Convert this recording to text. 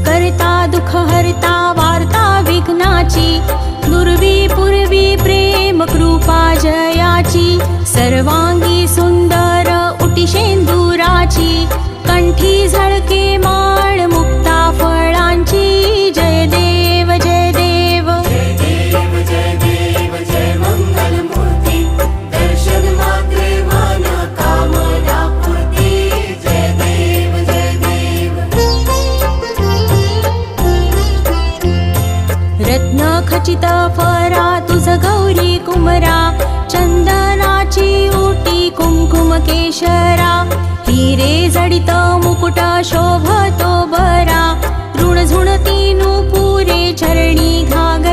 करता दुःख हरता वार्ता विघ्नाची, दुर्वी पूर्वी प्रेम कृपा जयाची, सर्वांगी सुंदर उटी शेंदुराची, कंठी झळके माळ मुक्ता फळांची, जय देव जय देव जय देव जय देव जय मंगल मूर्ती, दर्शन मात्रे मन कामना पूर्ती, जय देव जय देव। रत्न खचित फरा तुझ गौरी कुमरा, चंदनाची उटी कुंकुम केशरा, हिरे जडित मुकुट शोभतो बरा, ऋण झुणती नुपुरे चरणी घागर